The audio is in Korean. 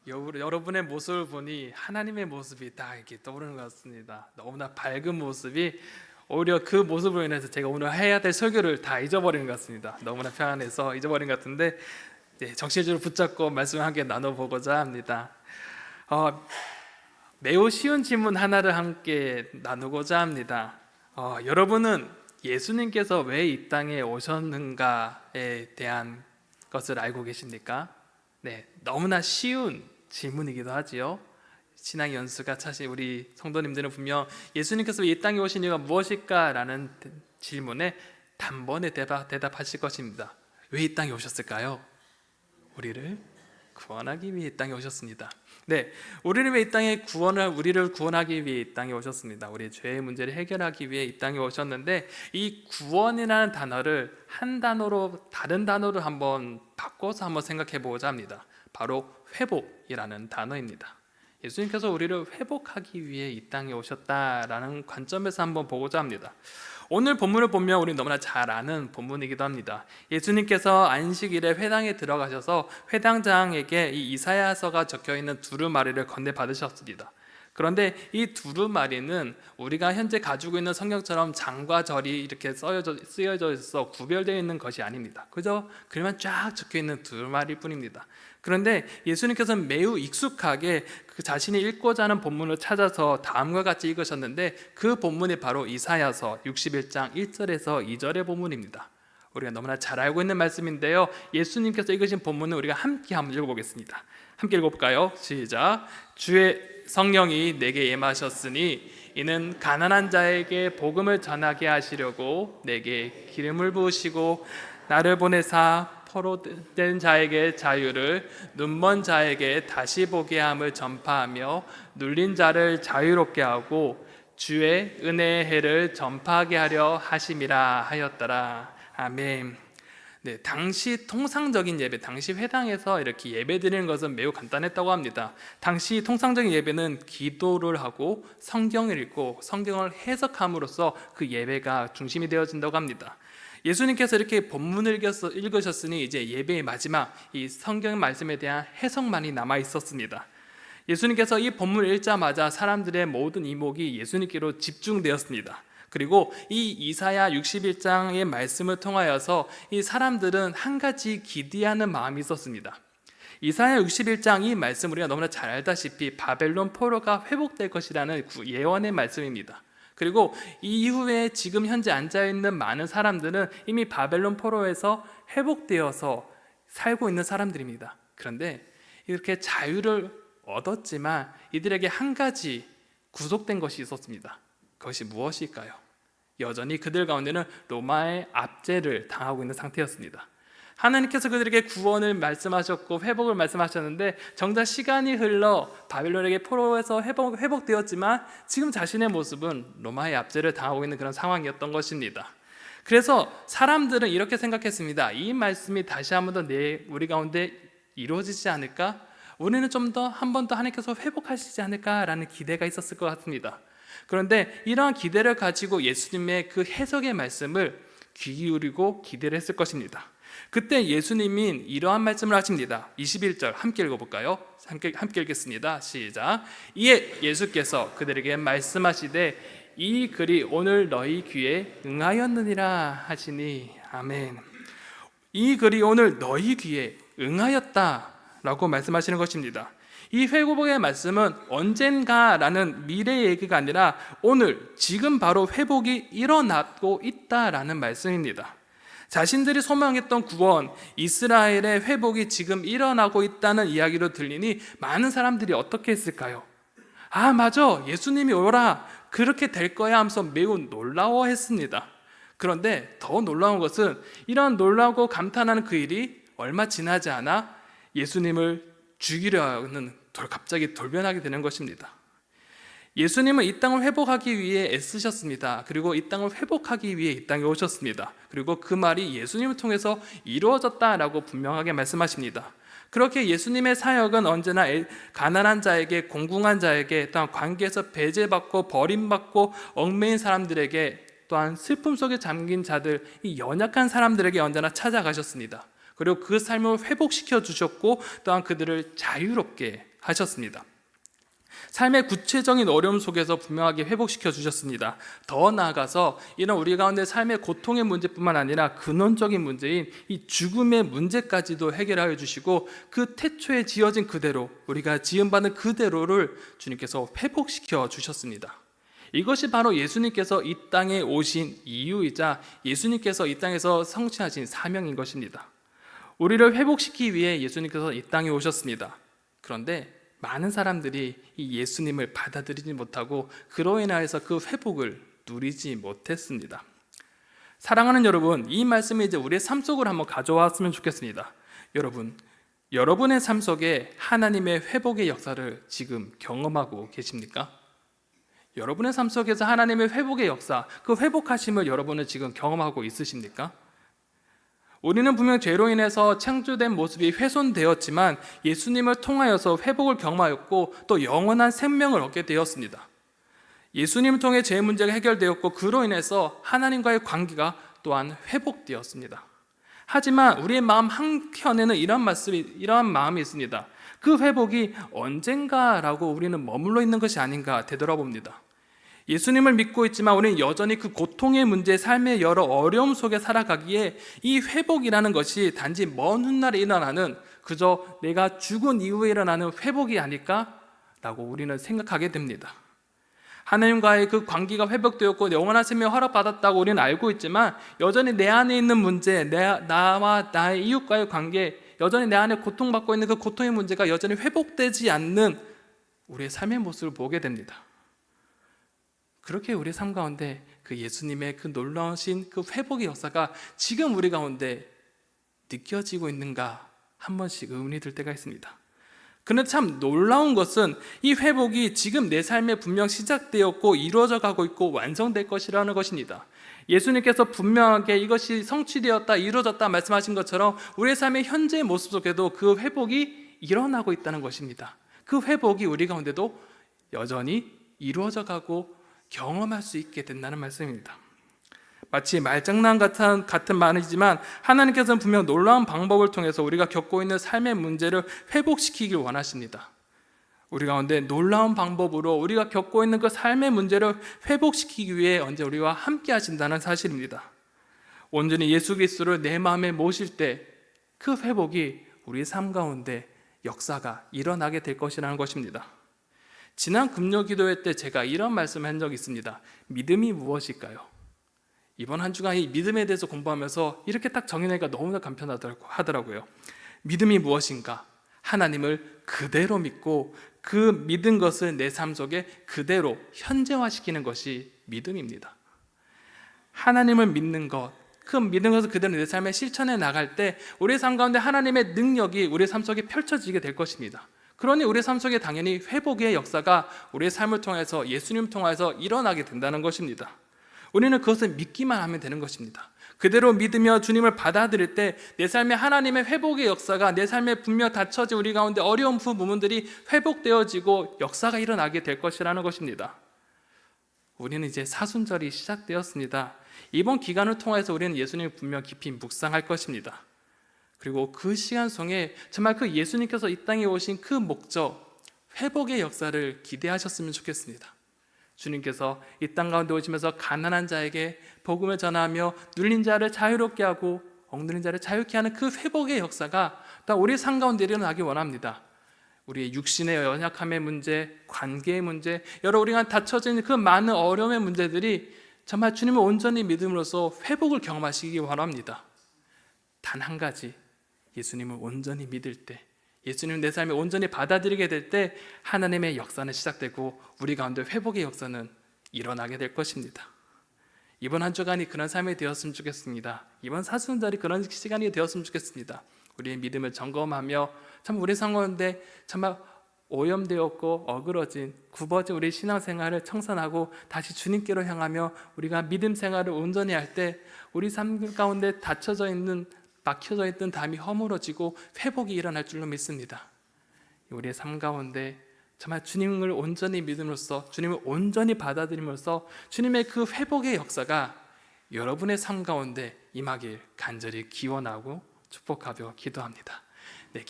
여러분의 모습을 보니 하나님의 모습이 딱 이렇게 떠오르는 것 같습니다. 너무나 밝은 모습이 오히려 그 모습으로 인해서 제가 오늘 해야 될 설교를 다 잊어버리는 것 같습니다. 너무나 평안해서 잊어버린 것 같은데 정신줄을 붙잡고 말씀을 함께 나눠보고자 합니다. 매우 쉬운 질문 하나를 함께 나누고자 합니다. 여러분은 예수님께서 왜 이 땅에 오셨는가에 대한 것을 알고 계십니까? 네, 너무나 쉬운 질문이기도 하지요. 신앙 연수가 사실 우리 성도님들은 분명 예수님께서 이 땅에 오신 이유가 무엇일까? 라는 질문에 단번에 대답하실 것입니다. 왜 이 땅에 오셨을까요? 우리를 구원하기 위해 이 땅에 오셨습니다. 네, 우리를 왜 이 땅에 우리를 구원하기 위해 이 땅에 오셨습니다. 우리의 죄의 문제를 해결하기 위해 이 땅에 오셨는데, 이 구원이라는 단어를 한 단어로 다른 단어로 한번 바꿔서 한번 생각해 보고자 합니다. 바로 회복이라는 단어입니다. 예수님께서 우리를 회복하기 위해 이 땅에 오셨다라는 관점에서 한번 보고자 합니다. 오늘 본문을 보면 우리 너무나 잘 아는 본문이기도 합니다. 예수님께서 안식일에 회당에 들어가셔서 회당장에게 이 이사야서가 적혀있는 두루마리를 건네받으셨습니다. 그런데 이 두루마리는 우리가 현재 가지고 있는 성경처럼 장과 절이 이렇게 쓰여져 있어 구별되어 있는 것이 아닙니다. 그저 글만 쫙 적혀있는 두루마리일 뿐입니다. 그런데 예수님께서는 매우 익숙하게 그 자신이 읽고자 하는 본문을 찾아서 다음과 같이 읽으셨는데, 그 본문이 바로 이사야서 61장 1절에서 2절의 본문입니다. 우리가 너무나 잘 알고 있는 말씀인데요, 예수님께서 읽으신 본문은 우리가 함께 한번 읽어보겠습니다. 함께 읽어볼까요? 시작. 주의 성령이 내게 임하셨으니 이는 가난한 자에게 복음을 전하게 하시려고 내게 기름을 부으시고 나를 보내사 포로된 자에게 자유를, 눈먼 자에게 다시 보게 함을 전파하며 눌린 자를 자유롭게 하고 주의 은혜의 해를 전파하게 하려 하심이라 하였더라. 아멘. 네, 당시 통상적인 예배, 당시 회당에서 이렇게 예배 드리는 것은 매우 간단했다고 합니다. 당시 통상적인 예배는 기도를 하고 성경을 읽고 성경을 해석함으로써 그 예배가 중심이 되어진다고 합니다. 예수님께서 이렇게 본문을 읽으셨으니 이제 예배의 마지막 이 성경 말씀에 대한 해석만이 남아 있었습니다. 예수님께서 이 본문을 읽자마자 사람들의 모든 이목이 예수님께로 집중되었습니다. 그리고 이 이사야 61장의 말씀을 통하여서 이 사람들은 한 가지 기대하는 마음이 있었습니다. 이사야 61장 이 말씀 우리가 너무나 잘 알다시피 바벨론 포로가 회복될 것이라는 예언의 말씀입니다. 그리고 이후에 지금 현재 앉아있는 많은 사람들은 이미 바벨론 포로에서 회복되어서 살고 있는 사람들입니다. 그런데 이렇게 자유를 얻었지만 이들에게 한 가지 구속된 것이 있었습니다. 그것이 무엇일까요? 여전히 그들 가운데는 로마의 압제를 당하고 있는 상태였습니다. 하나님께서 그들에게 구원을 말씀하셨고 회복을 말씀하셨는데, 정작 시간이 흘러 바벨론에게 포로에서 회복되었지만 지금 자신의 모습은 로마의 압제를 당하고 있는 그런 상황이었던 것입니다. 그래서 사람들은 이렇게 생각했습니다. 이 말씀이 다시 한 번 더 우리 가운데 이루어지지 않을까? 우리는 좀 더 한 번 더 하나님께서 회복하시지 않을까라는 기대가 있었을 것 같습니다. 그런데 이러한 기대를 가지고 예수님의 그 해석의 말씀을 귀 기울이고 기대를 했을 것입니다. 그때 예수님이 이러한 말씀을 하십니다. 21절 함께 읽어볼까요? 함께 읽겠습니다. 시작. 이에 예수께서 그들에게 말씀하시되 이 글이 오늘 너희 귀에 응하였느니라 하시니. 아멘. 이 글이 오늘 너희 귀에 응하였다라고 말씀하시는 것입니다. 이 회복의 말씀은 언젠가라는 미래의 얘기가 아니라 오늘 지금 바로 회복이 일어나고 있다라는 말씀입니다. 자신들이 소망했던 구원, 이스라엘의 회복이 지금 일어나고 있다는 이야기로 들리니 많은 사람들이 어떻게 했을까요? 아, 맞아, 예수님이 오라, 그렇게 될 거야 하면서 매우 놀라워했습니다. 그런데 더 놀라운 것은 이런 놀라고 감탄하는 그 일이 얼마 지나지 않아 예수님을 죽이려 하는 갑자기 돌변하게 되는 것입니다. 예수님은 이 땅을 회복하기 위해 애쓰셨습니다. 그리고 이 땅을 회복하기 위해 이 땅에 오셨습니다. 그리고 그 말이 예수님을 통해서 이루어졌다라고 분명하게 말씀하십니다. 그렇게 예수님의 사역은 언제나 가난한 자에게, 공궁한 자에게, 또한 관계에서 배제받고 버림받고 얽매인 사람들에게, 또한 슬픔 속에 잠긴 자들, 이 연약한 사람들에게 언제나 찾아가셨습니다. 그리고 그 삶을 회복시켜 주셨고 또한 그들을 자유롭게 하셨습니다. 삶의 구체적인 어려움 속에서 분명하게 회복시켜 주셨습니다. 더 나아가서 이런 우리 가운데 삶의 고통의 문제뿐만 아니라 근원적인 문제인 이 죽음의 문제까지도 해결하여 주시고 그 태초에 지어진 그대로, 우리가 지음받은 그대로를 주님께서 회복시켜 주셨습니다. 이것이 바로 예수님께서 이 땅에 오신 이유이자 예수님께서 이 땅에서 성취하신 사명인 것입니다. 우리를 회복시키기 위해 예수님께서 이 땅에 오셨습니다. 그런데 많은 사람들이 이 예수님을 받아들이지 못하고 그로 인하여서 그 회복을 누리지 못했습니다. 사랑하는 여러분, 이 말씀이 이제 우리의 삶 속으로 한번 가져왔으면 좋겠습니다. 여러분의 삶 속에 하나님의 회복의 역사를 지금 경험하고 계십니까? 여러분의 삶 속에서 하나님의 회복의 역사, 그 회복하심을 여러분은 지금 경험하고 있으십니까? 우리는 분명 죄로 인해서 창조된 모습이 훼손되었지만 예수님을 통하여서 회복을 경험하였고 또 영원한 생명을 얻게 되었습니다. 예수님을 통해 죄 문제가 해결되었고 그로 인해서 하나님과의 관계가 또한 회복되었습니다. 하지만 우리의 마음 한켠에는 이러한 마음이 있습니다. 그 회복이 언젠가라고 우리는 머물러 있는 것이 아닌가 되돌아봅니다. 예수님을 믿고 있지만 우리는 여전히 그 고통의 문제, 삶의 여러 어려움 속에 살아가기에 이 회복이라는 것이 단지 먼 훗날에 일어나는, 그저 내가 죽은 이후에 일어나는 회복이 아닐까라고 우리는 생각하게 됩니다. 하나님과의 그 관계가 회복되었고 영원한 생명을 허락받았다고 우리는 알고 있지만 여전히 내 안에 있는 문제, 나와 나의 이웃과의 관계, 여전히 내 안에 고통받고 있는 그 고통의 문제가 여전히 회복되지 않는 우리의 삶의 모습을 보게 됩니다. 그렇게 우리 삶 가운데 그 예수님의 그 놀라우신 그 회복의 역사가 지금 우리 가운데 느껴지고 있는가 한 번씩 의문이 들 때가 있습니다. 그런데 참 놀라운 것은 이 회복이 지금 내 삶에 분명 시작되었고 이루어져 가고 있고 완성될 것이라는 것입니다. 예수님께서 분명하게 이것이 성취되었다, 이루어졌다 말씀하신 것처럼 우리의 삶의 현재의 모습 속에도 그 회복이 일어나고 있다는 것입니다. 그 회복이 우리 가운데도 여전히 이루어져 가고 경험할 수 있게 된다는 말씀입니다. 마치 말장난 같은 말이지만 하나님께서는 분명 놀라운 방법을 통해서 우리가 겪고 있는 삶의 문제를 회복시키길 원하십니다. 우리 가운데 놀라운 방법으로 우리가 겪고 있는 그 삶의 문제를 회복시키기 위해 언제 우리와 함께 하신다는 사실입니다. 온전히 예수 그리스도를 내 마음에 모실 때 그 회복이 우리 삶 가운데 역사가 일어나게 될 것이라는 것입니다. 지난 금요 기도회 때 제가 이런 말씀을 한 적이 있습니다. 믿음이 무엇일까요? 이번 한 주간 이 믿음에 대해서 공부하면서 이렇게 딱 정의하기가 너무나 간편하더라고요. 믿음이 무엇인가? 하나님을 그대로 믿고 그 믿은 것을 내 삶 속에 그대로 현재화시키는 것이 믿음입니다. 하나님을 믿는 것, 그 믿는 것을 그대로 내 삶에 실천해 나갈 때 우리의 삶 가운데 하나님의 능력이 우리의 삶 속에 펼쳐지게 될 것입니다. 그러니 우리의 삶 속에 당연히 회복의 역사가 우리의 삶을 통해서 예수님을 통해서 일어나게 된다는 것입니다. 우리는 그것을 믿기만 하면 되는 것입니다. 그대로 믿으며 주님을 받아들일 때 내 삶에 하나님의 회복의 역사가 내 삶에 분명 닫혀진 우리 가운데 어려운 부분들이 회복되어지고 역사가 일어나게 될 것이라는 것입니다. 우리는 이제 사순절이 시작되었습니다. 이번 기간을 통해서 우리는 예수님을 분명 깊이 묵상할 것입니다. 그리고 그 시간 속에 정말 그 예수님께서 이 땅에 오신 그 목적, 회복의 역사를 기대하셨으면 좋겠습니다. 주님께서 이 땅 가운데 오시면서 가난한 자에게 복음을 전하며 눌린 자를 자유롭게 하고 억누른 자를 자유케 하는 그 회복의 역사가 다 우리 삶 가운데 일어나기 원합니다. 우리의 육신의 연약함의 문제, 관계의 문제, 여러 우리가 닫혀진 그 많은 어려움의 문제들이 정말 주님을 온전히 믿음으로써 회복을 경험하시기 원합니다. 단 한 가지, 예수님을 온전히 믿을 때, 예수님을 내 삶에 온전히 받아들이게 될 때 하나님의 역사는 시작되고 우리 가운데 회복의 역사는 일어나게 될 것입니다. 이번 한 주간이 그런 삶이 되었으면 좋겠습니다. 이번 사순절이 그런 시간이 되었으면 좋겠습니다. 우리의 믿음을 점검하며 참 우리 삶 가운데 정말 오염되었고 어그러진 굽어진 우리 신앙생활을 청산하고 다시 주님께로 향하며 우리가 믿음 생활을 온전히 할 때 우리 삶 가운데 막혀져 있던 담이 허물어지고 회복이 일어날 줄로 믿습니다. 우리의 삶 가운데 정말 주님을 온전히 믿음으로써, 주님을 온전히 받아들임으로써 주님의 그 회복의 역사가 여러분의 삶 가운데 임하길 간절히 기원하고 축복하며 기도합니다. 네,